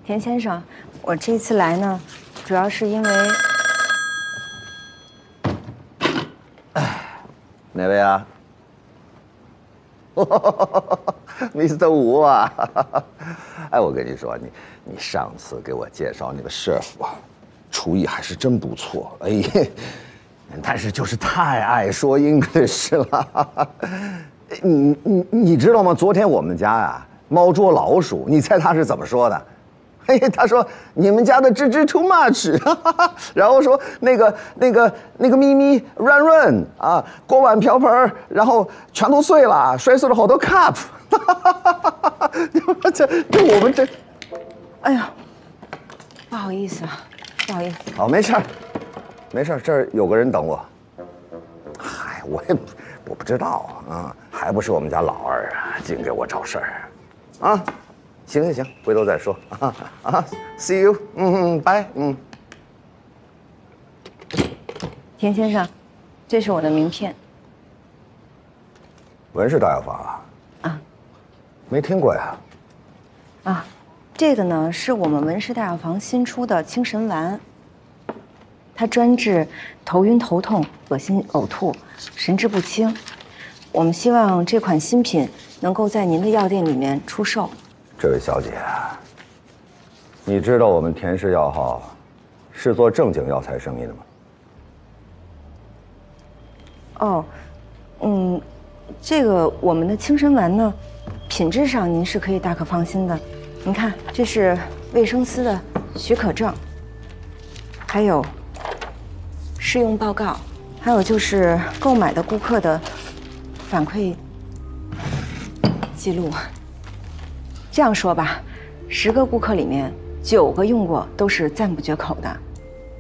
田先生，我这次来呢，主要是因为……哪位啊？Mr. 吴啊！哎，我跟你说，你上次给我介绍那个师傅啊，厨艺还是真不错。哎，但是就是太爱说 English 了。你知道吗？昨天我们家呀，猫捉老鼠，你猜他是怎么说的？嘿，他说你们家的吱吱 too much， 然后说那个咪咪软软啊，锅碗瓢盆然后全都碎了，摔碎了好多 cup。这我们这，哎呀，不好意思啊，不好意思。好，没事儿，没事儿，这儿有个人等我。嗨，我不知道啊，还不是我们家老二啊，净给我找事儿啊。行，回头再说啊 ，See you，拜，田先生，这是我的名片。文氏大药房啊？没听过呀。啊，这个呢是我们文氏大药房新出的清神丸，它专治头晕头痛、恶心呕吐、神志不清。我们希望这款新品能够在您的药店里面出售。这位小姐，你知道我们田氏药号是做正经药材生意的吗？哦，这个我们的清神丸呢，品质上您是可以大可放心的。您看，这是卫生司的许可证，还有试用报告，还有就是购买的顾客的反馈记录。这样说吧，10个顾客里面9个用过，都是赞不绝口的。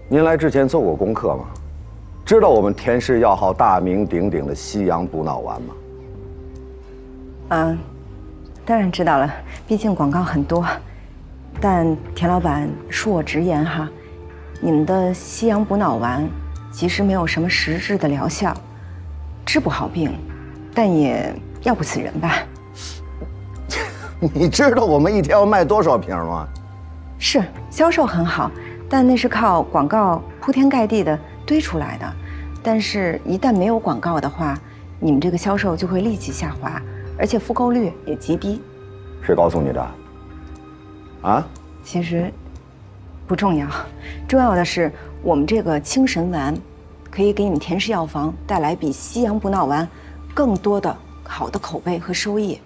您来之前做过功课吗？知道我们田氏药号大名鼎鼎的西洋补脑丸吗？当然知道了，毕竟广告很多。但田老板恕我直言哈，你们的西洋补脑丸其实没有什么实质的疗效，治不好病，但也药不死人吧。你知道我们一天要卖多少瓶吗？是，销售很好，但那是靠广告铺天盖地的堆出来的。但是，一旦没有广告的话，你们这个销售就会立即下滑，而且复购率也极低。谁告诉你的？啊？其实不重要，重要的是我们这个清神丸可以给你们田氏药房带来比西洋补脑丸更多的好的口碑和收益。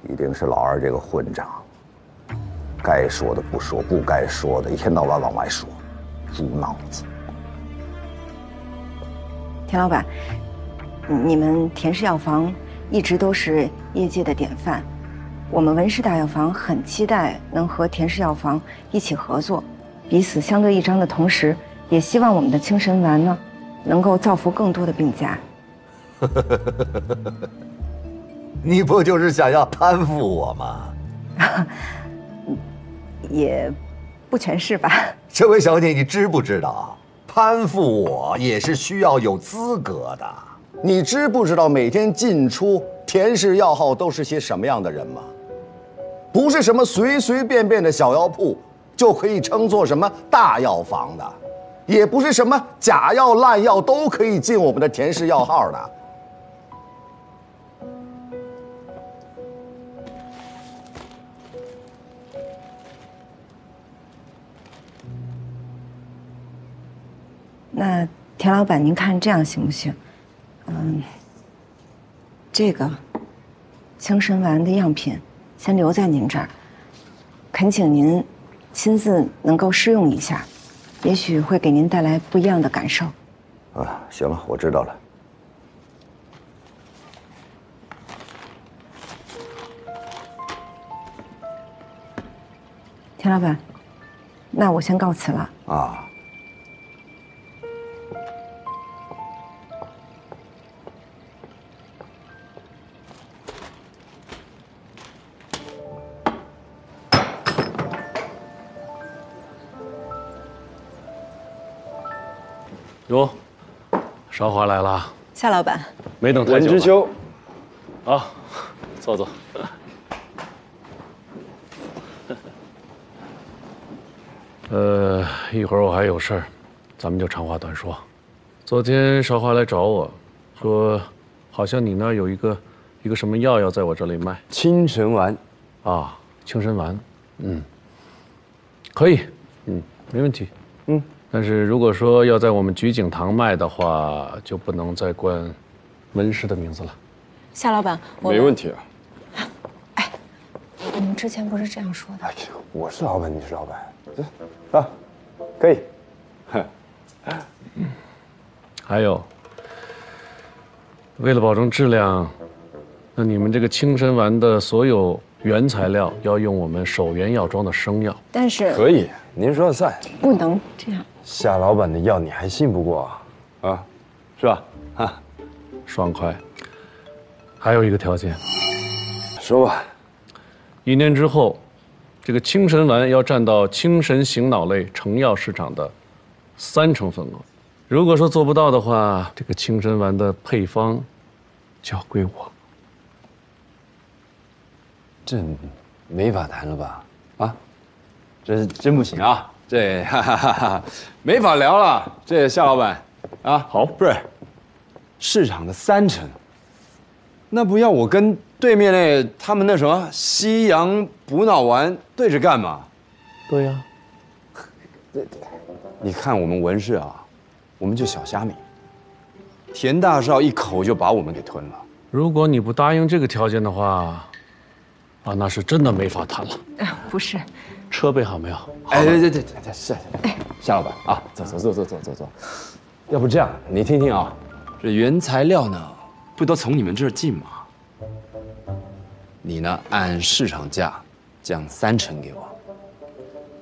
一定是老二这个混账，该说的不说，不该说的一天到晚往外说，猪脑子。田老板，你们田氏药房一直都是业界的典范，我们文氏大药房很期待能和田氏药房一起合作，彼此相得益彰的同时，也希望我们的清神丸呢，能够造福更多的病家。你不就是想要攀附我吗？也不全是吧。这位小姐，你知不知道，攀附我也是需要有资格的。你知不知道每天进出田氏药号都是些什么样的人吗？不是什么随随便便的小药铺就可以称作什么大药房的，也不是什么假药烂药都可以进我们的田氏药号的。那田老板，您看这样行不行？这个清神丸的样品先留在您这儿，恳请您亲自能够试用一下，也许会给您带来不一样的感受。啊，行了，我知道了。田老板，那我先告辞了。啊。哟，韶华来了，夏老板，没等太久。文之秋，啊，坐坐。一会儿我还有事儿，咱们就长话短说。昨天少华来找我，说好像你那儿有一个什么药要在我这里卖。清神丸啊，清神丸，可以，没问题，但是如果说要在我们菊景堂卖的话，就不能再冠文氏的名字了。夏老板，没问题啊。我们之前不是这样说的。哎，我是老板，你是老板，啊，可以。还有，为了保证质量，那你们这个清神丸的所有原材料要用我们首原药庄的生药。但是可以，您说了算。不能这样。夏老板的药你还信不过啊？是吧？啊，爽快。还有一个条件，说吧。1年之后，这个清神丸要占到清神醒脑类成药市场的30%份额。如果说做不到的话，这个清神丸的配方就要归我。这没法谈了吧？啊，这真不行啊！这没法聊了。这夏老板啊，好，不是市场的30%，那不要我跟对面他们那什么西洋补脑丸对着干嘛？对呀，你看我们文氏啊，我们就小虾米，田大少一口就把我们给吞了。如果你不答应这个条件的话，那是真的没法谈了。不是，车备好没有？哎，对，夏老板啊，走，要不这样，你听听啊，这原材料呢，不都从你们这儿进吗？你呢，按市场价降30%给我，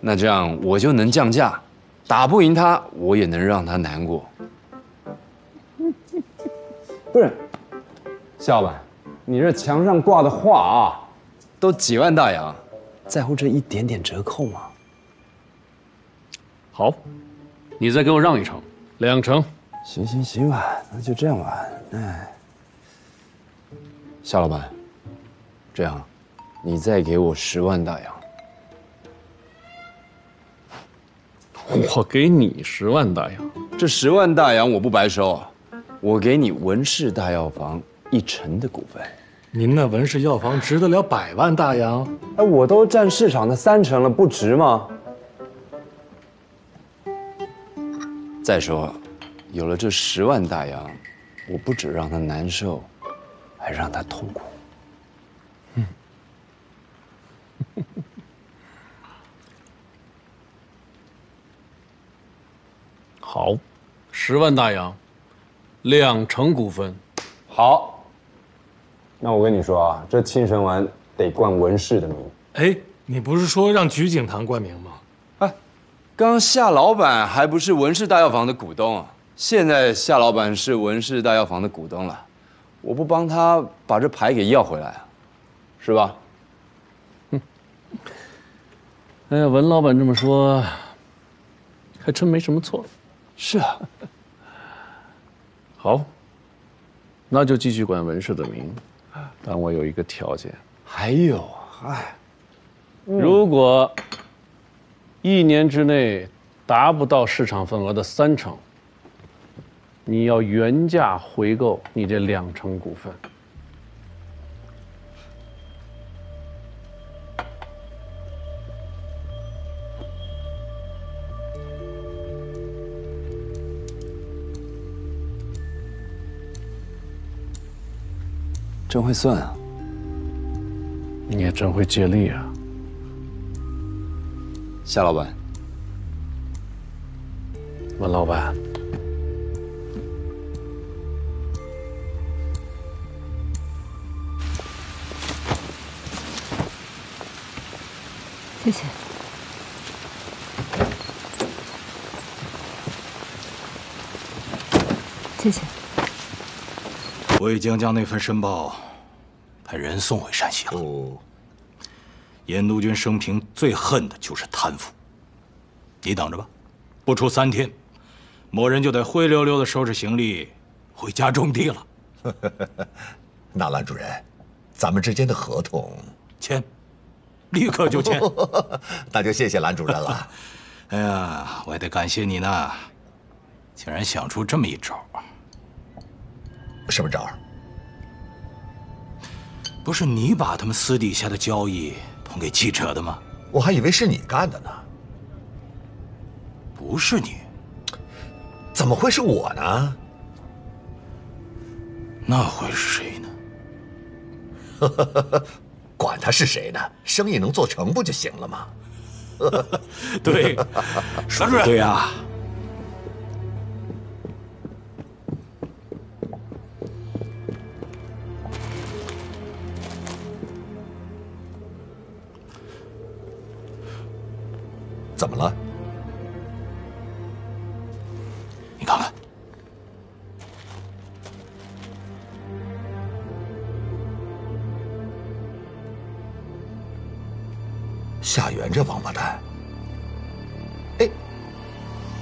那这样我就能降价，打不赢他，我也能让他难过。不是，夏老板，你这墙上挂的画啊，都几万大洋，在乎这一点点折扣吗？好，你再给我让1成，2成。行吧，那就这样吧。哎，夏老板，这样，你再给我10万大洋。我给你10万大洋，这10万大洋我不白收，我给你文氏大药房1成的股份。您那文氏药房值得了100万大洋？哎，我都占市场的30%了，不值吗？再说，有了这10万大洋，我不只让他难受，还让他痛苦。好，10万大洋，2成股份。好，那我跟你说啊，这清神丸得冠文氏的名。哎，你不是说让菊景堂冠名吗？哎，刚刚夏老板还不是文氏大药房的股东啊，现在夏老板是文氏大药房的股东了，我不帮他把这牌给要回来啊，是吧？哎呀，文老板这么说，还真没什么错。是啊。好，那就继续管文氏的名，但我有一个条件。还有，如果1年之内达不到市场份额的3成，你要原价回购你这2成股份。真会算啊！你也真会借力啊，夏老板。文老板。谢谢。谢谢。我已经将那份申报派人送回山西了。哦，严督军生平最恨的就是贪腐。你等着吧，不出3天，某人就得灰溜溜的收拾行李回家种地了。那兰主任，咱们之间的合同签，立刻就签。那就谢谢兰主任了。哎呀，我也得感谢你呢，竟然想出这么一招。什么招儿？不是你把他们私底下的交易捅给记者的吗？我还以为是你干的呢。不是你，怎么会是我呢？那会是谁呢？管他是谁呢，生意能做成不就行了吗？对，说的对啊。怎么了？你看看，夏元这王八蛋，哎，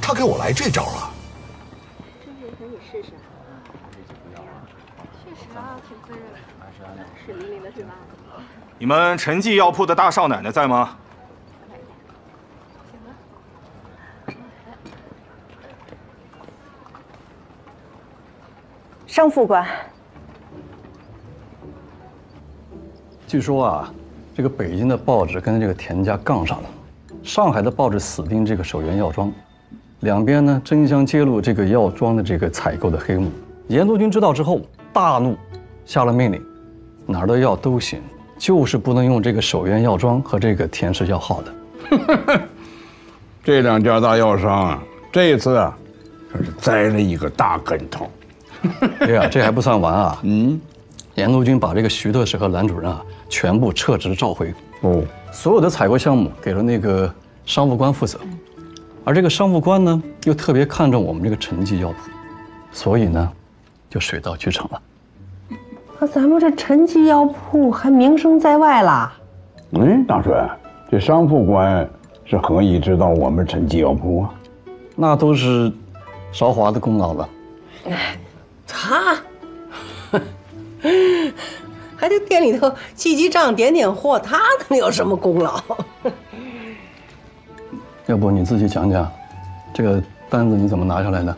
他给我来这招啊！这面粉你试试。确实啊，挺滋润的，水灵灵的是吧？你们陈记药铺的大少奶奶在吗？商副官，据说啊，这个北京的报纸跟这个田家杠上了，上海的报纸死盯这个首元药庄，两边呢争相揭露这个药庄的这个采购的黑幕。严督军知道之后大怒，下了命令，哪儿的药都行，就是不能用这个首元药庄和这个田氏药号的。这两家大药商啊，这一次啊，可是栽了一个大跟头。对呀，这还不算完啊！严督军把这个徐特使和蓝主任啊全部撤职召回。哦，所有的采购项目给了那个商务官负责，而这个商务官呢又特别看重我们这个陈记药铺，所以呢就水到渠成了。那咱们这陈记药铺还名声在外啦？大帅，这商副官是何以知道我们陈记药铺啊？那都是韶华的功劳了。他还得店里头记账、点货，他能有什么功劳？要不你自己讲讲，这个单子你怎么拿下来的？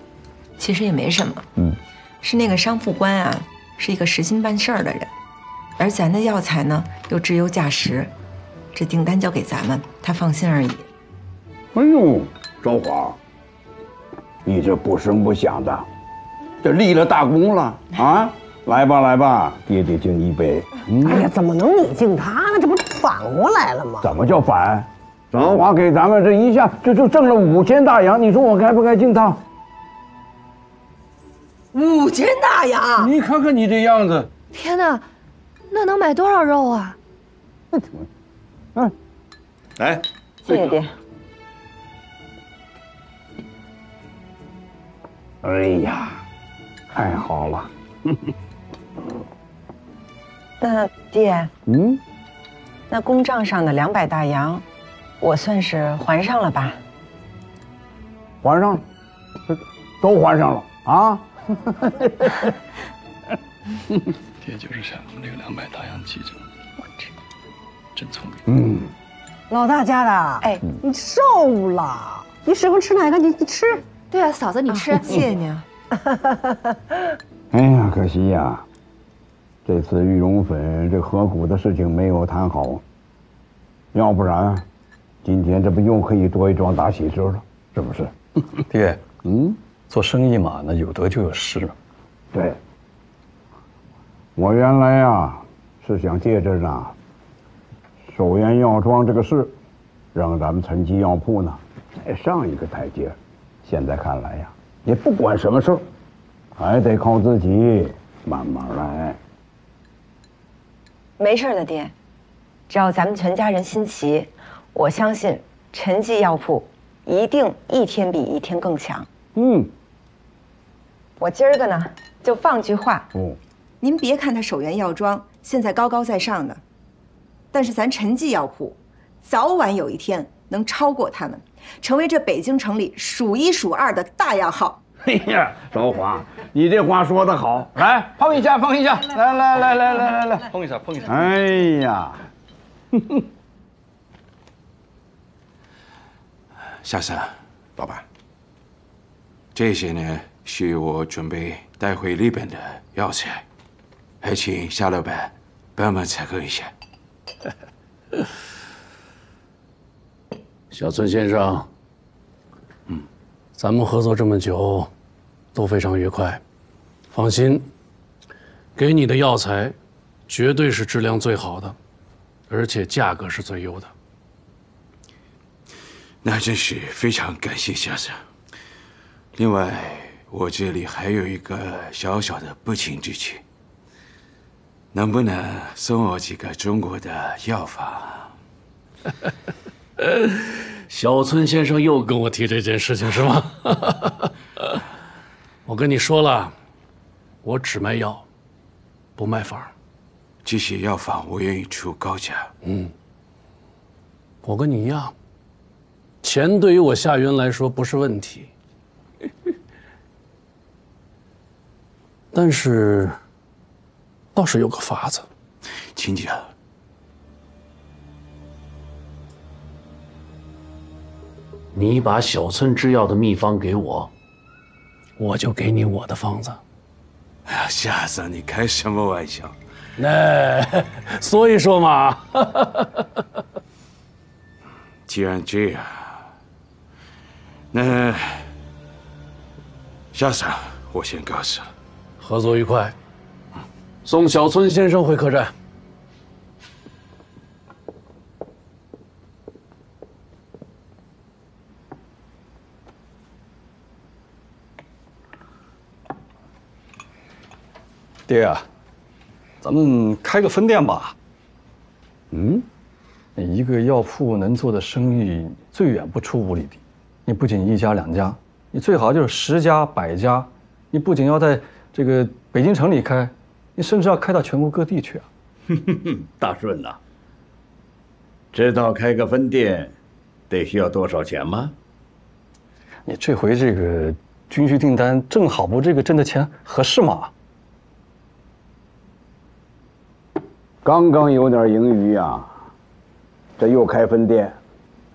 其实也没什么，是那个商副官啊，是一个实心办事儿的人，而咱的药材呢又质优价实，这订单交给咱们，他放心而已。哎呦，昭华，你这不声不响的，这立了大功了啊！来吧来吧，爹爹敬一杯。哎呀，怎么能你敬他呢？这不反过来了吗？怎么叫反？昭华给咱们这一下就挣了5000大洋，你说我该不该敬他？5000大洋！你看看你这样子，天哪，那能买多少肉啊？来，谢谢爹。哎呀，太好了！那爹，那公账上的200大洋，我算是还上了吧？还上了，都还上了啊！爹就是想用这个200大洋记着，我真聪明。老大家的，哎，你瘦了，你喜欢吃哪个？你吃。对啊，嫂子你吃，谢谢你啊。哎呀，可惜呀，这次玉龙粉这合股的事情没有谈好，要不然，今天这不又可以多一桩大喜事了，是不是？爹，做生意嘛，那有得就有失。对，我原来呀是想借着呢首元药庄这个事，让咱们陈记药铺呢再上一个台阶。现在看来呀，也不管什么事儿，还得靠自己慢慢来。没事的，爹，只要咱们全家人心齐，我相信陈记药铺一定一天比一天更强。我今儿个呢就放句话，您别看他首元药庄现在高高在上的，但是咱陈记药铺早晚有一天能超过他们，成为这北京城里数1数2的大药号。哎呀，昭华，你这话说得好，来碰一下，碰一下，来，碰一下，碰一下。哎呀，夏生，老板，这些呢是我准备带回日本的药材，还请夏老板帮忙采购一下。小村先生，咱们合作这么久，都非常愉快。放心，给你的药材绝对是质量最好的，而且价格是最优的。那真是非常感谢夏生。另外，我这里还有一个小小的不情之请，能不能送我几个中国的药方？小村先生又跟我提这件事情是吗？我跟你说了，我只卖药，不卖方。这些药方我愿意出高价。我跟你一样，钱对于我夏云来说不是问题，但是倒是有个法子。请讲。你把小村制药的秘方给我，我就给你我的方子。哎呀，夏生，你开什么玩笑？那所以说嘛，既然这样，那夏生，我先告辞了。合作愉快。送小村先生回客栈。爹啊，咱们开个分店吧。一个药铺能做的生意，最远不出5里地。你不仅1家2家，你最好就是10家100家。你不仅要在这个北京城里开，你甚至要开到全国各地去啊！大顺呐，知道开个分店得需要多少钱吗？你这回这个军需订单正好不这个挣的钱合适吗？刚刚有点盈余啊，这又开分店，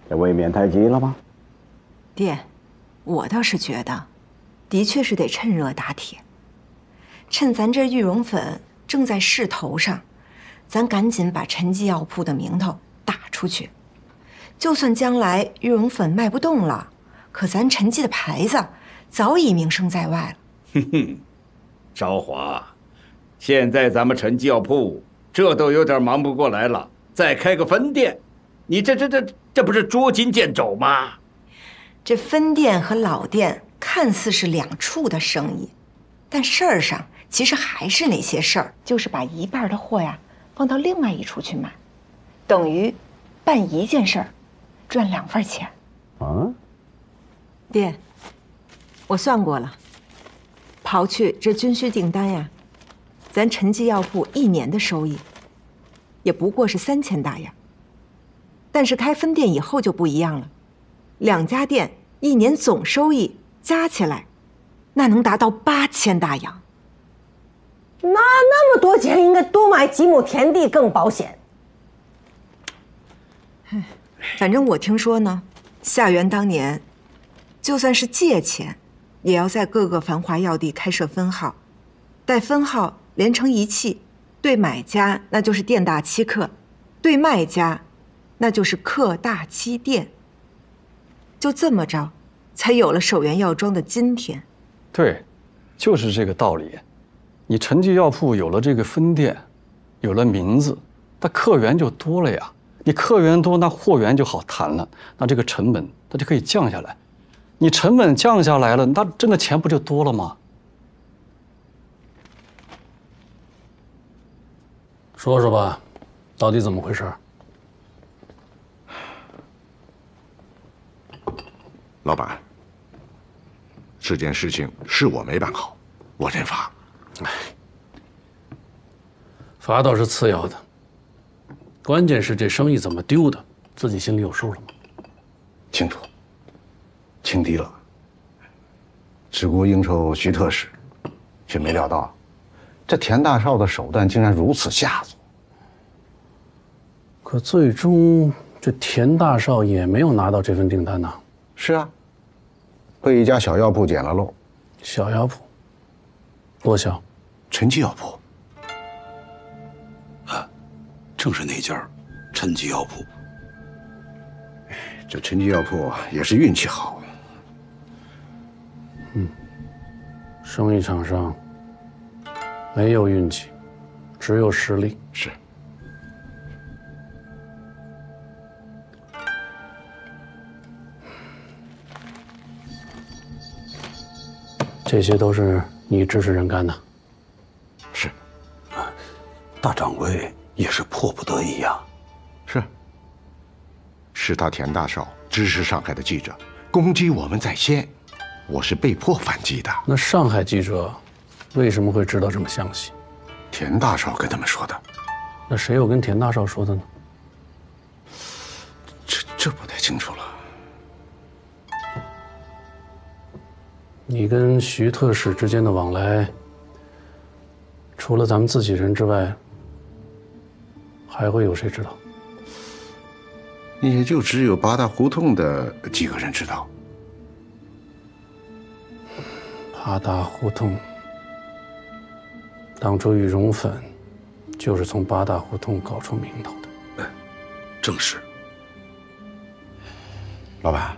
这未免太急了吧？爹，我倒是觉得，的确是得趁热打铁。趁咱这玉龙粉正在势头上，咱赶紧把陈记药铺的名头打出去。就算将来玉龙粉卖不动了，可咱陈记的牌子早已名声在外了。韶华，现在咱们陈记药铺这都有点忙不过来了，再开个分店，你这不是捉襟见肘吗？这分店和老店看似是两处的生意，但事儿上其实还是那些事儿，就是把一半的货呀放到另外一处去卖，等于办一件事儿，赚2份钱。爹，我算过了，刨去这军需订单呀，咱陈记药铺1年的收益，也不过是3000大洋。但是开分店以后就不一样了，2家店1年总收益加起来，那能达到8000大洋。那么多钱，应该多买几亩田地更保险。反正我听说呢，夏元当年，就算是借钱，也要在各个繁华要地开设分号，待分号连成一气，对买家那就是店大欺客，对卖家那就是客大欺店。就这么着，才有了守元药庄的今天。对，就是这个道理。你陈记药铺有了这个分店，有了名字，那客源就多了呀。你客源多，那货源就好谈了，那这个成本它就可以降下来。你成本降下来了，那挣的钱不就多了吗？说说吧，到底怎么回事？老板，这件事情是我没办好，我认罚。罚倒是次要的，关键是这生意怎么丢的，自己心里有数了吗？清楚，轻敌了。只顾应酬徐特使，却没料到，这田大少的手段竟然如此下作。可最终这田大少也没有拿到这份订单呐。是啊，被一家小药铺捡了漏。小药铺？多小？陈记药铺。啊，正是那家陈记药铺。这陈记药铺也是运气好。生意场上没有运气，只有实力。是。这些都是你指使人干的？是。啊，大掌柜也是迫不得已呀。是他田大少指使上海的记者攻击我们在先，我是被迫反击的。那上海记者为什么会知道这么详细？田大少跟他们说的。那谁又跟田大少说的呢？这不太清楚了。你跟徐特使之间的往来，除了咱们自己人之外，还会有谁知道？也就只有八大胡同的几个人知道。八大胡同，当初羽绒粉就是从八大胡同搞出名头的。正是。老板，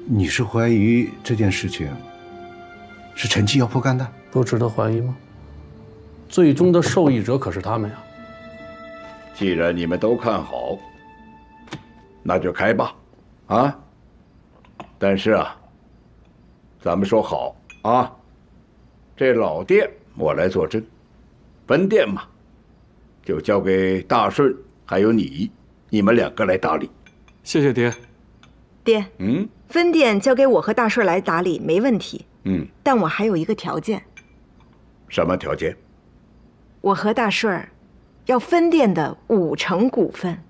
你是怀疑这件事情是陈记药铺干的？不值得怀疑吗？最终的受益者可是他们呀。既然你们都看好，那就开吧，啊！但是啊，咱们说好啊，这老店我来坐镇，分店嘛，就交给大顺还有你们两个来打理。谢谢爹。爹，分店交给我和大顺来打理没问题。但我还有一个条件。什么条件？我和大顺要分店的50%股份。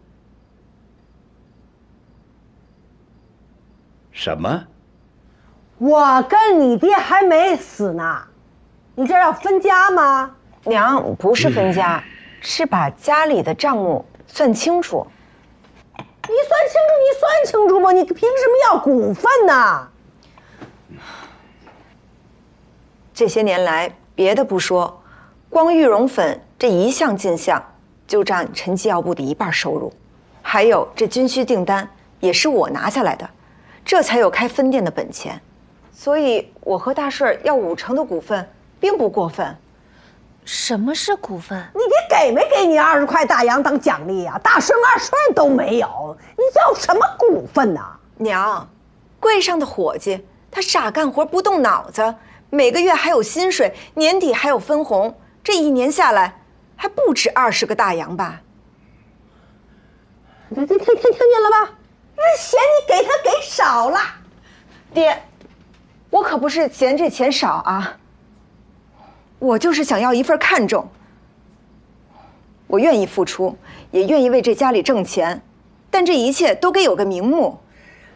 什么？我跟你爹还没死呢，你这要分家吗？娘，不是分家，是把家里的账目算清楚。你算清楚吗？你凭什么要股份呢？这些年来，别的不说，光玉绒粉这一项进项就占陈记药部的1半收入，还有这军需订单也是我拿下来的，这才有开分店的本钱。所以我和大顺要50%的股份，并不过分。什么是股份？你爹给没给你20块大洋当奖励呀？大顺2顺都没有，你要什么股份呢？娘，柜上的伙计他傻干活不动脑子，每个月还有薪水，年底还有分红，这1年下来还不止20个大洋吧？听见了吧？这嫌你给他给少了。爹，我可不是嫌这钱少啊，我就是想要一份看重。我愿意付出，也愿意为这家里挣钱，但这一切都该有个名目。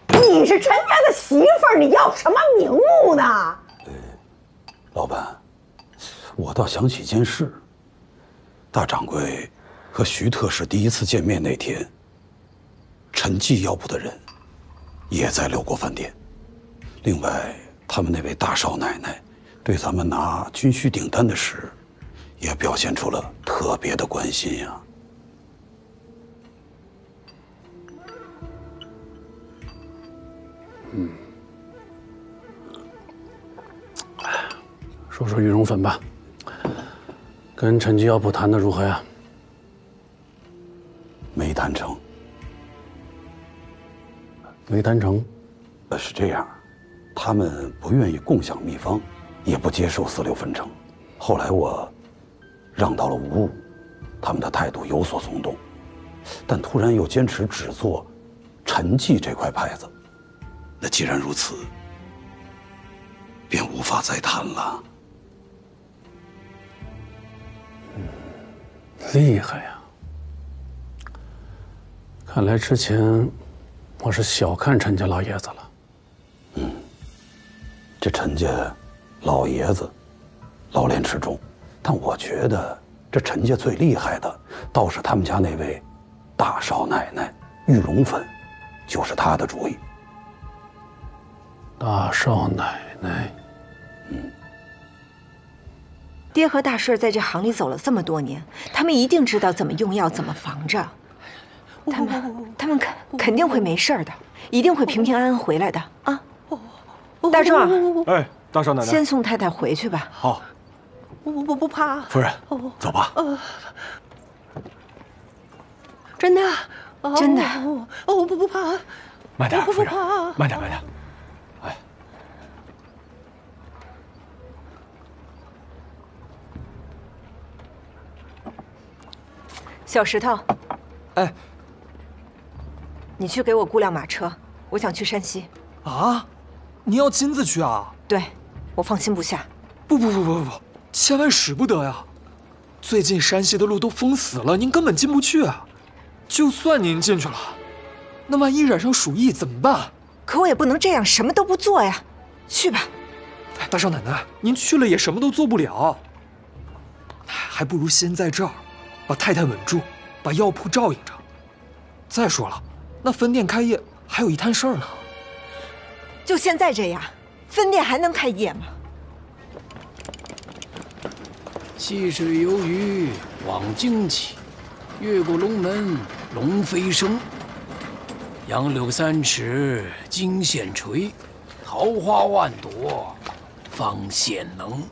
你是陈家的媳妇儿，你要什么名目呢？老板，我倒想起件事。大掌柜和徐特使第一次见面那天，陈记药铺的人也在六国饭店。另外，他们那位大少奶奶对咱们拿军需订单的事，也表现出了特别的关心呀。说说羽绒粉吧，跟陈记药铺谈的如何呀？没谈成。没谈成？是这样，他们不愿意共享秘方，也不接受46分成。后来我让到了无误，他们的态度有所松动，但突然又坚持只做陈记这块牌子。那既然如此，便无法再谈了。厉害呀！看来之前我是小看陈家老爷子了。这陈家老爷子老练持重，但我觉得这陈家最厉害的倒是他们家那位大少奶奶玉荣粉，就是她的主意。大少奶奶，爹和大顺在这行里走了这么多年，他们一定知道怎么用药，怎么防着。他们肯定会没事的，一定会平平安安回来的啊！大壮，哎，大少奶奶，先送太太回去吧。好，我不怕。夫人，走吧。真的？真的。我不怕。慢点，我不怕。慢点，慢点。哎。小石头。哎。你去给我估辆马车，我想去山西。啊？您要亲自去啊？对，我放心不下。不，千万使不得呀！最近山西的路都封死了，您根本进不去啊。就算您进去了，那万一染上鼠疫怎么办？可我也不能这样什么都不做呀。去吧。大少奶奶，您去了也什么都做不了，还不如先在这儿把太太稳住，把药铺照应着。再说了，那分店开业还有一摊事儿呢。就现在这样，分店还能开业吗？细水游鱼往荆起，越过龙门龙飞升。杨柳三尺金线垂，桃花万朵芳线能。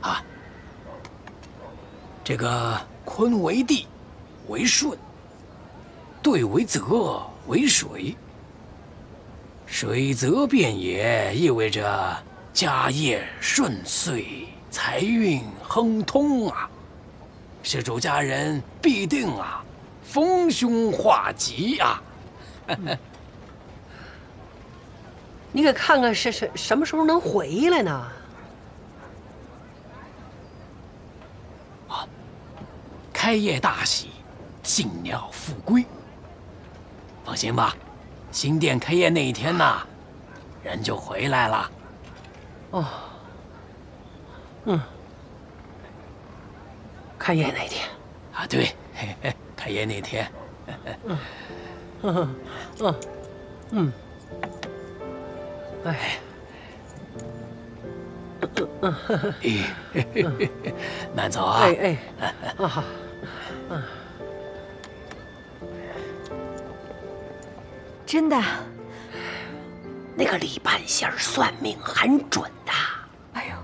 啊，这个坤为地，为顺；兑为泽，为水。水泽遍野，意味着家业顺遂，财运亨通啊！施主家人必定丰胸化吉啊！你可看看什么时候能回来呢？开业大喜，进鸟复归。放心吧。新店开业那一天人就回来了。哦，开业那天啊，对，开业那天。哎，慢走啊！好。真的，那个李半仙算命很准的。哎呦，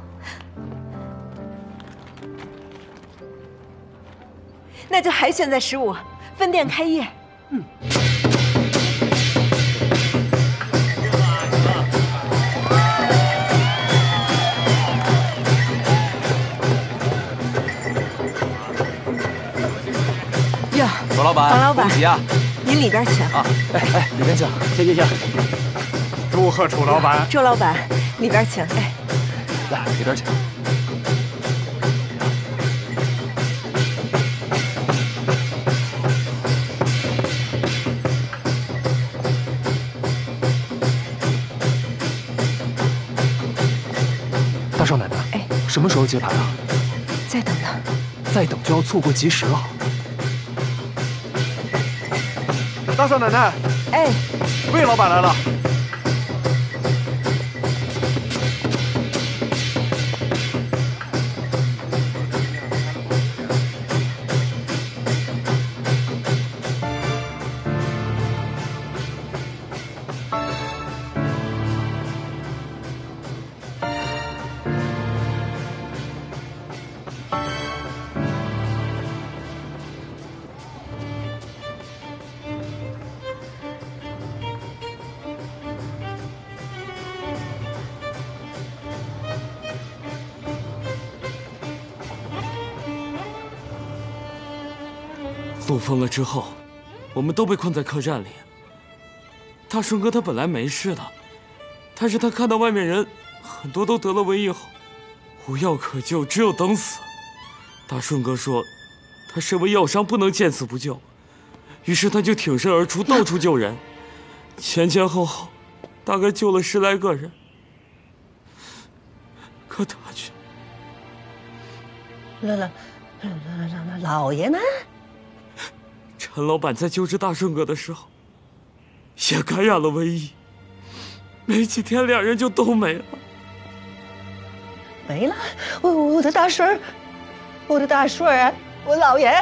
那就还选在15，分店开业。哟，左老板，王老板，恭喜啊！您里边请啊！哎，里边请，请。祝贺楚老板。周老板，里边请。哎，来里边请。大少奶奶，哎，什么时候接盘啊？再等等。再等就要错过吉时了。大少奶奶，哎，魏老板来了。路封了之后，我们都被困在客栈里。大顺哥他本来没事的，但是他看到外面人很多都得了瘟疫后，无药可救，只有等死。大顺哥说，他身为药商不能见死不救，于是他就挺身而出，到处救人，前后后，大概救了10来个人。可他却……老爷呢？陈老板在救治大顺哥的时候，也感染了瘟疫，没几天两人就都没了。没了，我的大孙儿，我的大孙儿啊，我姥爷。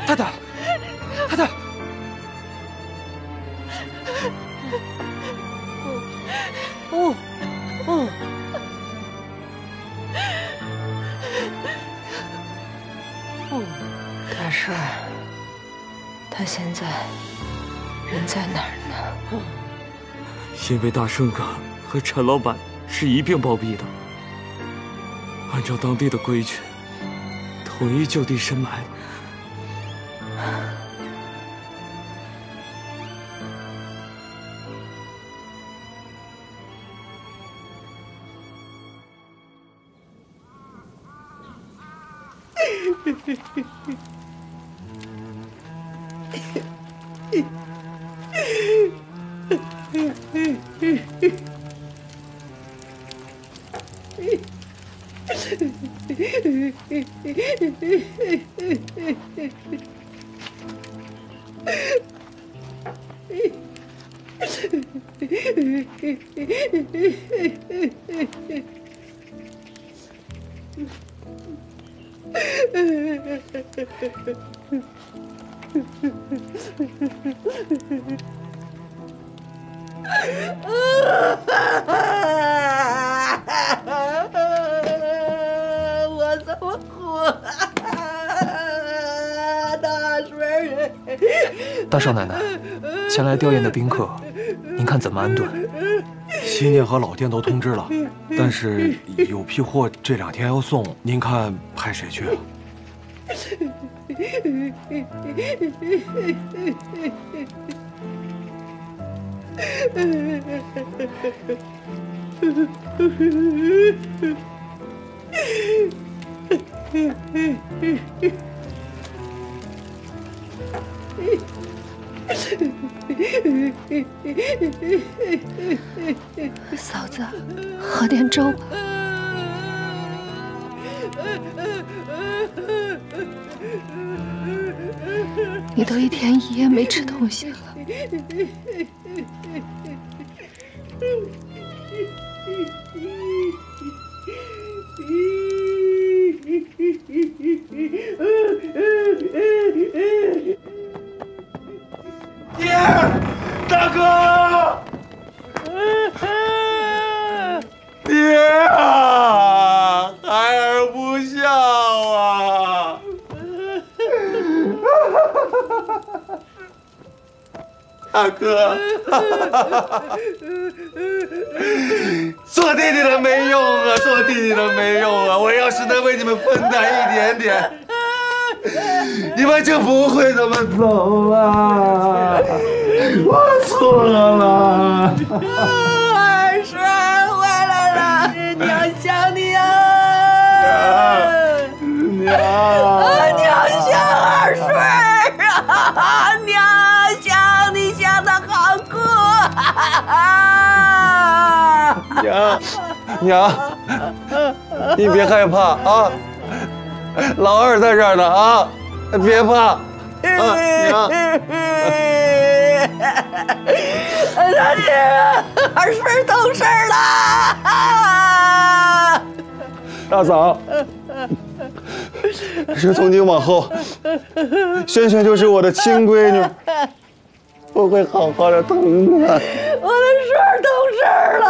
太太，太太，大顺儿，他现在人在哪儿呢？因为大顺哥和陈老板是一并暴毙的，按照当地的规矩，统一就地深埋。我怎么活？大孙儿，大少奶奶，前来吊唁的宾客，您看怎么安顿？西店和老店都通知了，但是有批货这2天要送，您看派谁去啊？嫂子，喝点粥吧。你都1天1夜没吃东西了。爹，大哥，爹啊，孩儿不孝啊！大哥，做弟弟的没用啊，做弟弟的没用啊！我要是能为你们分担一点点，你们就不会这么走了。我错了。二婶回来了，娘想你啊！娘想二婶啊！娘想你想得好苦啊！娘，你别害怕啊，老二在这儿呢啊，别怕。娘，大姐，二婶懂事了。大嫂，是从今往后，萱萱就是我的亲闺女，我会好好的疼她。我的婶懂事了。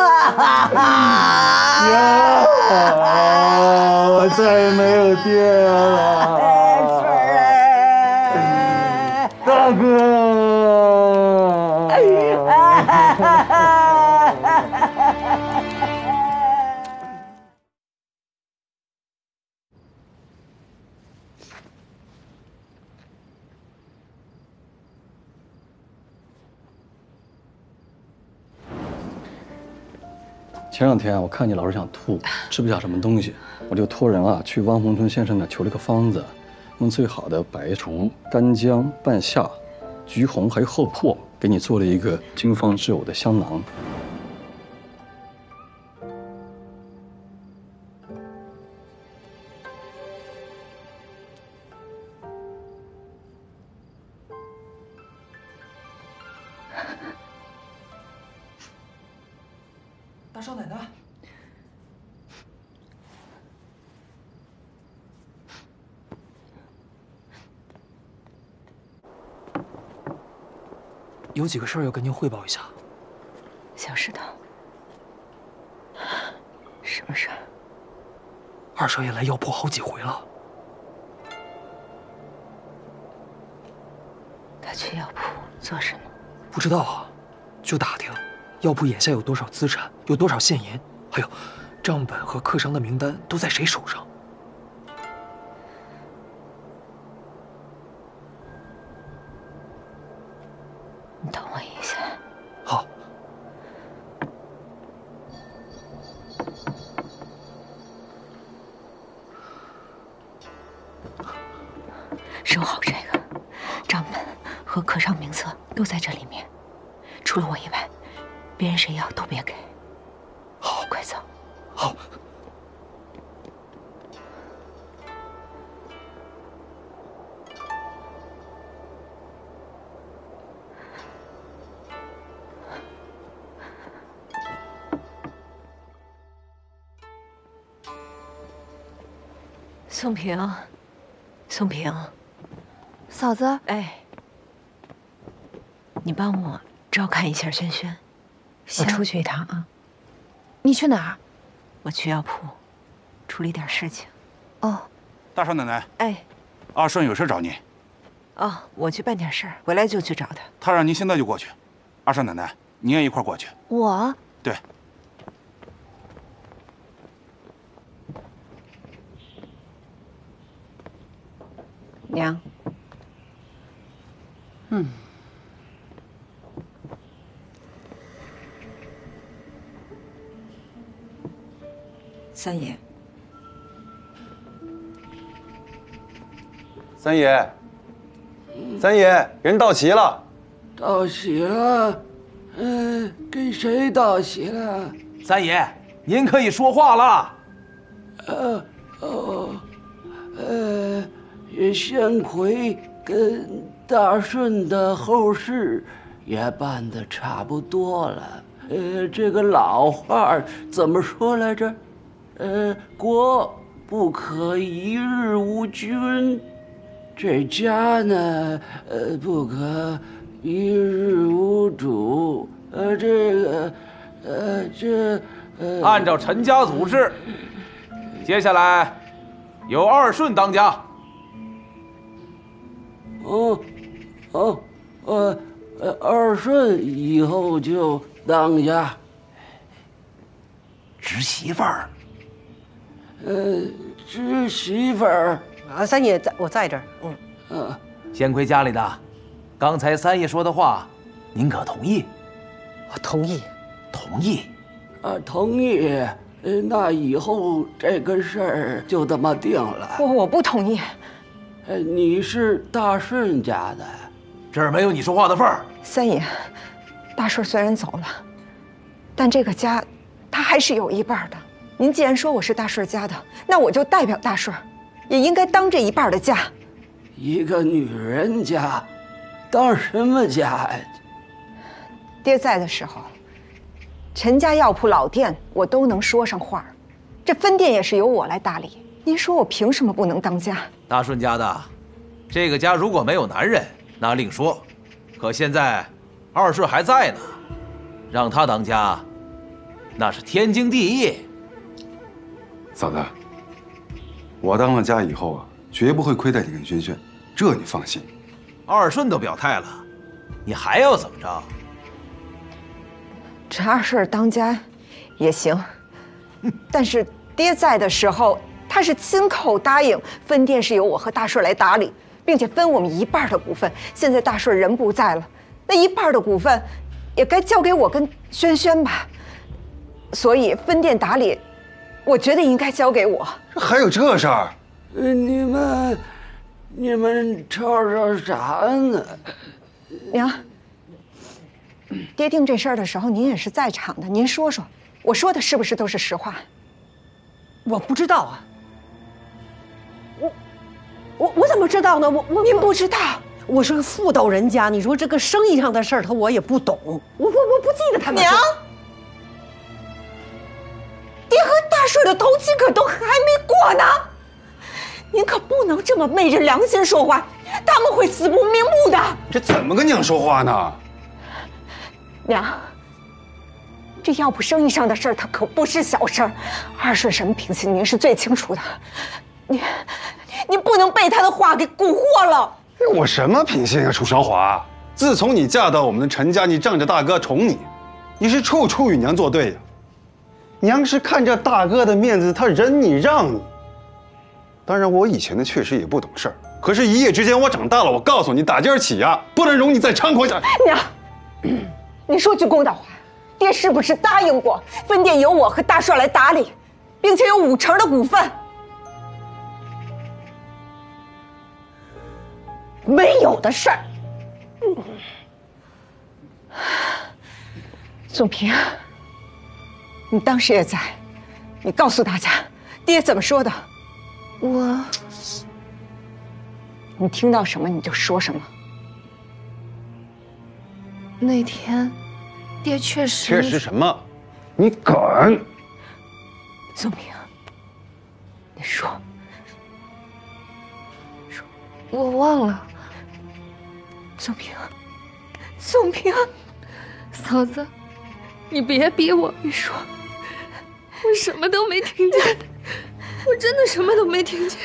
娘，我再也没有爹了。大哥。前2天我看你老是想吐，吃不下什么东西，我就托人去汪洪春先生那求了个方子，用最好的白术、干姜、半夏、橘红还有厚朴给你做了一个经方制偶的香囊。大少奶奶，有几个事儿要跟您汇报一下。小石头，什么事儿？二少爷来药铺好几回了。他去药铺做什么？不知道啊，就打听药铺眼下有多少资产，有多少现银，还有账本和客商的名单都在谁手上。你等我一下。好。收好这个，账本和客商名册都在这里面，除了我以外，别人谁要都别给。好，快走。好。宋平，宋平，嫂子，哎，你帮我照看一下轩轩，我出去一趟啊。你去哪儿？我去药铺，处理点事情。哦，大少奶奶，哎，阿顺有事找您。哦，我去办点事儿，回来就去找他。他让您现在就过去。阿少奶奶，您也一块过去。我？对。娘。三爷。三爷，三爷，人到齐了。到齐了？给谁到齐了？三爷，您可以说话了。仙魁跟大顺的后事也办得差不多了。这个老话怎么说来着？国不可一日无君，这家呢，不可一日无主。按照陈家祖制，接下来由二顺当家。二顺以后就当家。侄媳妇儿。侄媳妇儿。啊，三爷在，我在这儿。仙魁家里的，刚才三爷说的话，您可同意？我同意。同意。同意。那以后这个事儿就这么定了。我不同意。你是大顺家的，这儿没有你说话的份儿。三爷，大顺虽然走了，但这个家，他还是有一半的。您既然说我是大顺家的，那我就代表大顺，也应该当这一半的家。一个女人家，当什么家呀？爹在的时候，陈家药铺老店我都能说上话，这分店也是由我来打理。您说我凭什么不能当家？大顺家的，这个家如果没有男人，那另说。可现在二顺还在呢，让他当家，那是天经地义。嫂子，我当了家以后啊，绝不会亏待你跟轩轩，这你放心。二顺都表态了，你还要怎么着？这二顺当家也行，但是爹在的时候，他是亲口答应分店是由我和大顺来打理，并且分我们一半的股份。现在大顺人不在了，那一半的股份也该交给我跟轩轩吧。所以分店打理，我觉得应该交给我。还有这事儿？你们吵啥呢？娘，爹定这事儿的时候，您也是在场的，您说说，我说的是不是都是实话？我不知道啊。我怎么知道呢？您不知道？我是个妇道人家，你说这个生意上的事儿，我也不懂。我不记得他们。娘，爹和大帅的头期可都还没过呢，您可不能这么昧着良心说话，他们会死不瞑目的。这怎么跟娘说话呢？娘，这药铺生意上的事儿，它可不是小事儿。二顺什么品行，您是最清楚的。你不能被他的话给蛊惑了。我什么品性啊，楚韶华！自从你嫁到我们的陈家，你仗着大哥宠你，你是处处与娘作对呀。娘是看着大哥的面子，他忍你让你。当然，我以前呢确实也不懂事儿，可是，一夜之间我长大了。我告诉你，打今儿起呀，不能容你再猖狂下去。娘，你说句公道话，爹是不是答应过分店由我和大帅来打理，并且有50%的股份？没有的事儿。宋平，你当时也在，你告诉大家，爹怎么说的？你听到什么你就说什么。那天，爹确实什么？你敢？宋平，你说。我忘了。宋平，宋平，嫂子，你别逼我。你说，我什么都没听见，我真的什么都没听见。